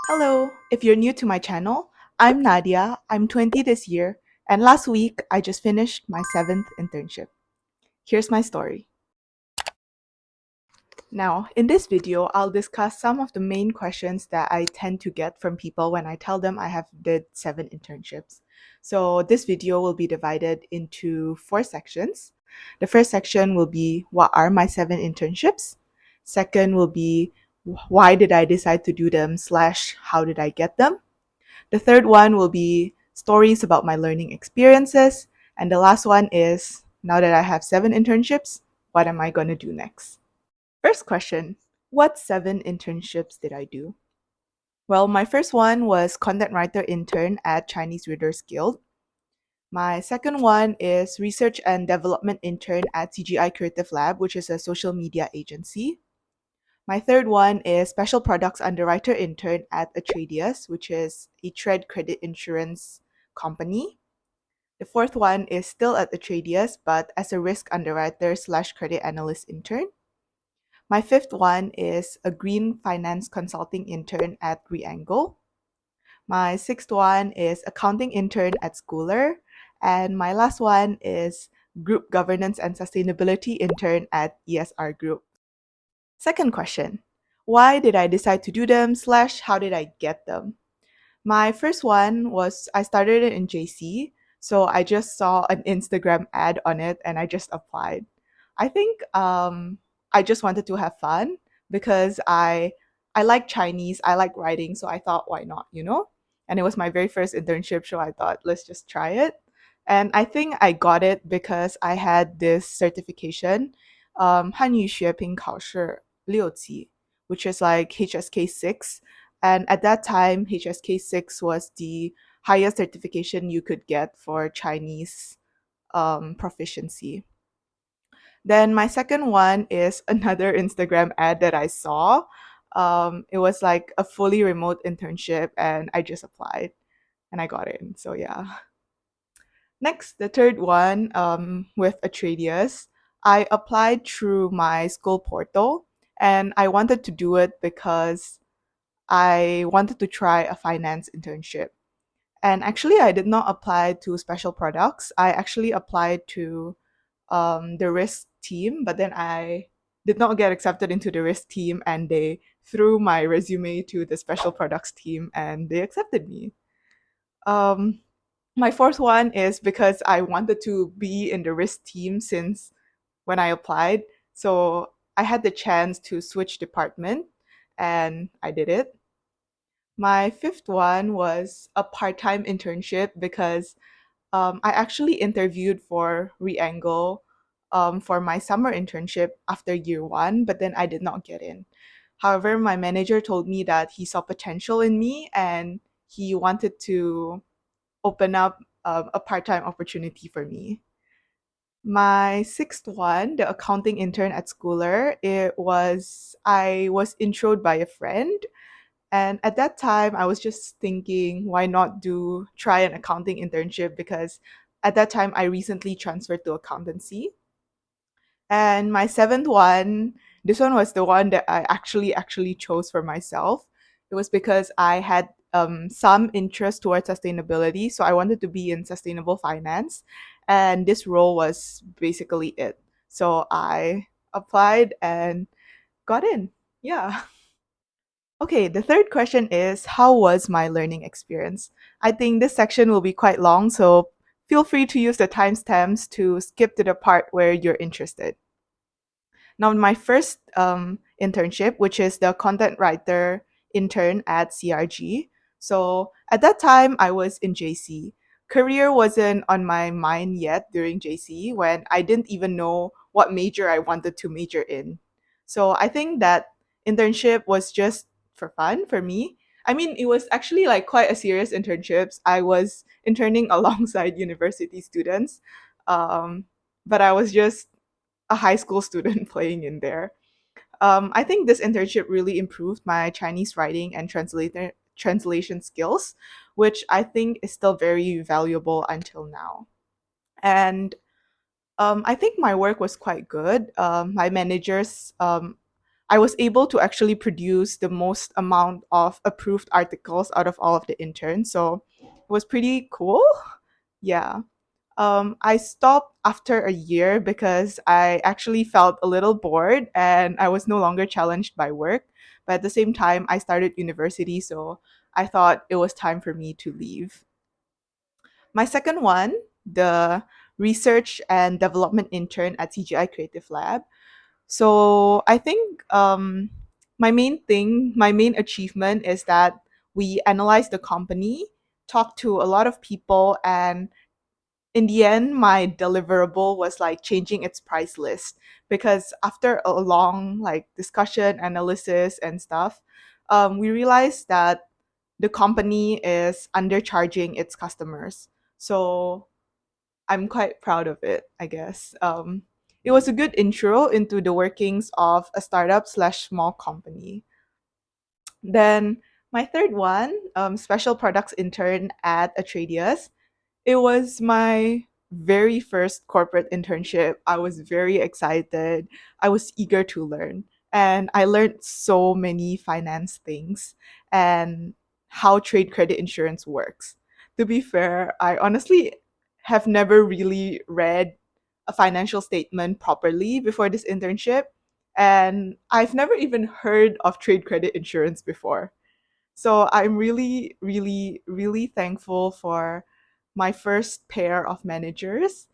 Hello, if you're new to my channel, I'm Nadia. I'm 20 this year, and last week I just finished my 7th internship. Here's my story. Now, in this video, I'll discuss some of the main questions that I tend to get from people when I tell them I have did 7 internships. So, this video will be divided into 4 sections. The first section will be what are my 7 internships? Second will be why did I decide to do them slash how did I get them? The third one will be stories about my learning experiences. And the last one is now that I have 7 internships, what am I going to do next? First question, what 7 internships did I do? Well, my first one was content writer intern at Chinese Readers Guild. My second one is research and development intern at CGI Creative Lab, which is a social media agency. My third one is special products underwriter intern at Atradius, which is a trade credit insurance company. The fourth one is still at Atradius, but as a risk underwriter slash credit analyst intern. My fifth one is a green finance consulting intern at REANGLE. My sixth one is accounting intern at Scoular. And my last one is group governance and sustainability intern at ESR Group. Second question, why did I decide to do them slash how did I get them? My first one was I started it in JC, so I just saw an Instagram ad on it and I just applied. I think I just wanted to have fun because I like Chinese, I like writing, so I thought why not? And it was my very first internship, so I thought let's just try it. And I think I got it because I had this certification, 汉语学评考试6级, which is like HSK 6. And at that time, HSK 6 was the highest certification you could get for Chinese proficiency. Then my second one is another Instagram ad that I saw. It was like a fully remote internship, and I just applied and I got in. So, yeah. Next, the third one with Atradius, I applied through my school portal, and I wanted to do it because I wanted to try a finance internship. And actually, I did not apply to special products. I actually applied to the risk team, but then I did not get accepted into the risk team, and they threw my resume to the special products team, and they accepted me. Um, my fourth one is because I wanted to be in the risk team since when I applied. So I had the chance to switch department, and I did it. My fifth one was a part time internship because I actually interviewed for REANGLE for my summer internship after year one, but then I did not get in. However, my manager told me that he saw potential in me and he wanted to open up a part time opportunity for me. My sixth one, the accounting intern at Scoular, I was introed by a friend, and at that time, I was just thinking, why not try an accounting internship? Because at that time, I recently transferred to accountancy. And my seventh one, this one was the one that I actually chose for myself. It was because I had some interest towards sustainability, so I wanted to be in sustainable finance, and this role was basically it. So I applied and got in. Yeah. Okay, the third question is how was my learning experience? I think this section will be quite long, so feel free to use the timestamps to skip to the part where you're interested. Now, my first internship, which is the content writer intern at CRG. So at that time, I was in JC. Career wasn't on my mind yet during JC when I didn't even know what major I wanted to major in. So I think that internship was just for fun for me. I mean, it was actually like quite a serious internships. I was interning alongside university students, um, but I was just a high school student playing in there. I think this internship really improved my Chinese writing and translation skills, which I think is still very valuable until now. And I think my work was quite good. My managers I was able to actually produce the most amount of approved articles out of all of the interns. So it was pretty cool. Yeah. I stopped after a year because I actually felt a little bored and I was no longer challenged by work. But at the same time, I started university, so I thought it was time for me to leave. My second one, the research and development intern at CGI Creative Lab. So I think my main achievement is that we analyzed the company, talked to a lot of people, and in the end, my deliverable was like changing its price list because after a long like discussion, analysis, and stuff, we realized that the company is undercharging its customers. So I'm quite proud of it, I guess. It was a good intro into the workings of a startup slash small company. Then my third one, special products intern at Atradius. It was my very first corporate internship. I was very excited. I was eager to learn. And I learned so many finance things and how trade credit insurance works. To be fair, I honestly have never really read a financial statement properly before this internship. And I've never even heard of trade credit insurance before. So I'm really, really, really thankful for my first pair of managers,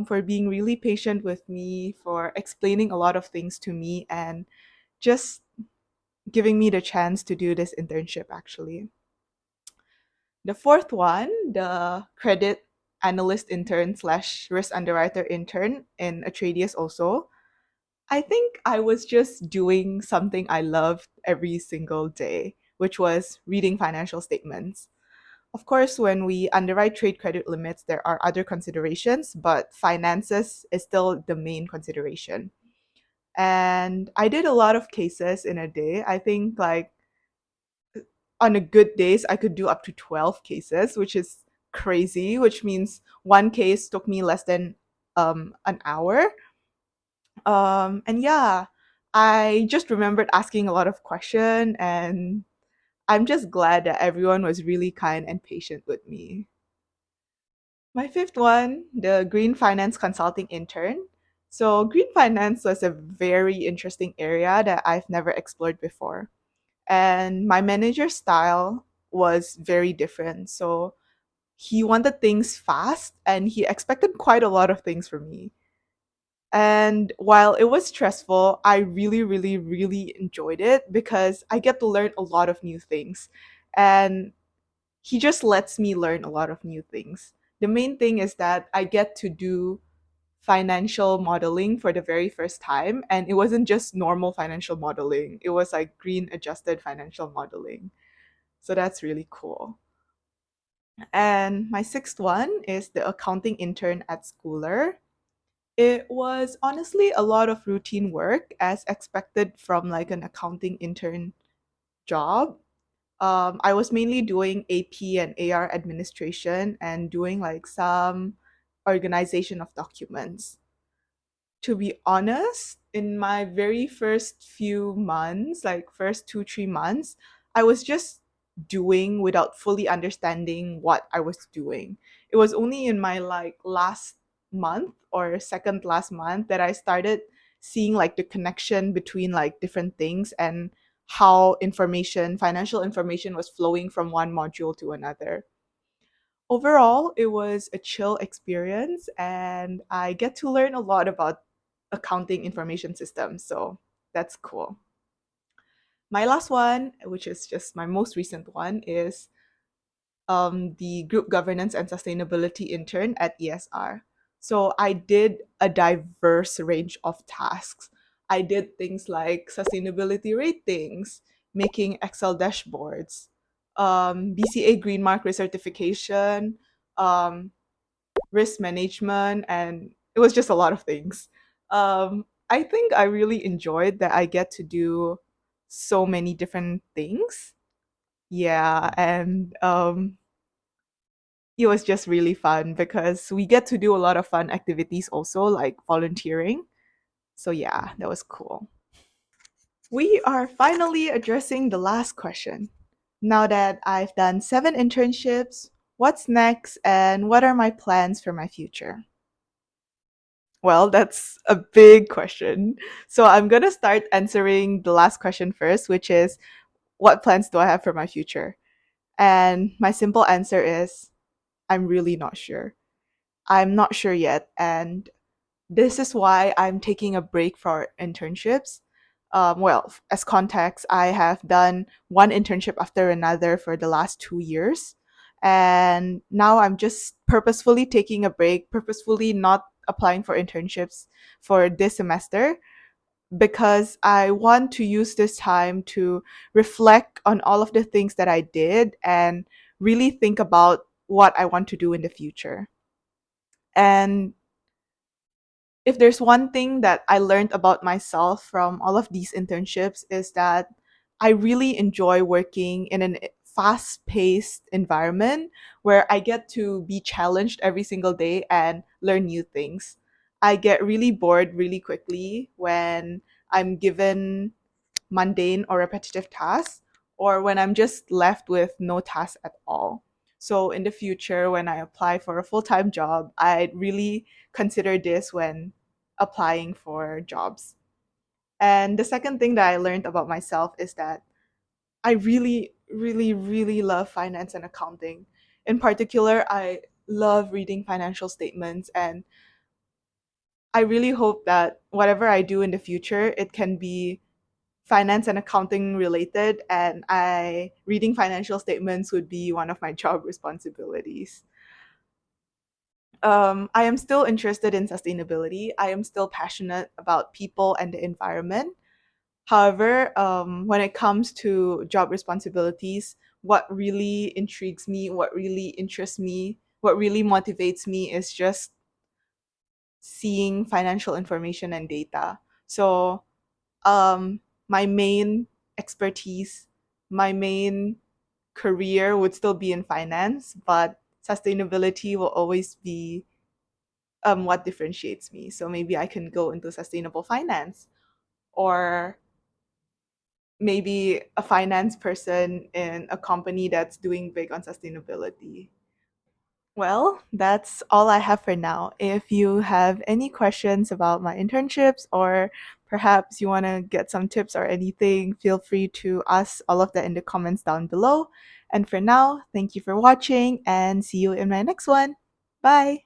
for being really patient with me, for explaining a lot of things to me, and just giving me the chance to do this internship actually. The fourth one, the credit analyst intern slash risk underwriter intern in Atradius also. I think I was just doing something I loved every single day, which was reading financial statements. Of course, when we underwrite trade credit limits, there are other considerations, but finances is still the main consideration. And I did a lot of cases in a day. I think like on a good days, I could do up to 12 cases, which is crazy, which means one case took me less than an hour. And yeah, I just remembered asking a lot of questions, and I'm just glad that everyone was really kind and patient with me. My fifth one, the green finance consulting intern. So, green finance was a very interesting area that I've never explored before. And my manager's style was very different. So, he wanted things fast and he expected quite a lot of things from me. And while it was stressful, I really, really, really enjoyed it because I get to learn a lot of new things. And he just lets me learn a lot of new things. The main thing is that I get to do financial modeling for the very first time. And it wasn't just normal financial modeling, it was like green adjusted financial modeling. So that's really cool. And my sixth one is the accounting intern at Scoular. It was honestly a lot of routine work as expected from like an accounting intern job. I was mainly doing AP and AR administration and doing like some organization of documents. To be honest, in my very first few months, like first 2, 3 months, I was just doing without fully understanding what I was doing. It was only in my like last month or second last month that I started seeing like the connection between like different things and how information, financial information was flowing from one module to another. Overall, it was a chill experience and I get to learn a lot about accounting information systems. So that's cool. My last one, which is just my most recent one, is the group governance and sustainability intern at ESR. So I did a diverse range of tasks. I did things like sustainability ratings, making Excel dashboards, BCA Green Mark recertification, um, risk management, and it was just a lot of things. I think I really enjoyed that I get to do so many different things. Yeah, and it was just really fun because we get to do a lot of fun activities also, like volunteering. So yeah, that was cool. We are finally addressing the last question. Now that I've done 7 internships, what's next and what are my plans for my future? Well, that's a big question. So I'm going to start answering the last question first, which is what plans do I have for my future? And my simple answer is I'm really not sure. I'm not sure yet. And this is why I'm taking a break for internships. Well, as context, I have done one internship after another for the last 2 years. And now I'm just purposefully taking a break, purposefully not applying for internships for this semester because I want to use this time to reflect on all of the things that I did and really think about what I want to do in the future. And if there's one thing that I learned about myself from all of these internships is that I really enjoy working in a fast-paced environment where I get to be challenged every single day and learn new things. I get really bored really quickly when I'm given mundane or repetitive tasks or when I'm just left with no task at all. So in the future, when I apply for a full-time job, I'd really consider this when applying for jobs. And the second thing that I learned about myself is that I really, really, really love finance and accounting. In particular, I love reading financial statements, and I really hope that whatever I do in the future, it can be finance and accounting related, and I reading financial statements would be one of my job responsibilities. I am still interested in sustainability. I am still passionate about people and the environment. However, when it comes to job responsibilities, what really intrigues me, what really interests me, what really motivates me is just seeing financial information and data. So, my main expertise, my main career would still be in finance, but sustainability will always be what differentiates me. So maybe I can go into sustainable finance or maybe a finance person in a company that's doing big on sustainability. Well, that's all I have for now. If you have any questions about my internships or perhaps you want to get some tips or anything, feel free to ask all of that in the comments down below. And for now, thank you for watching and see you in my next one. Bye.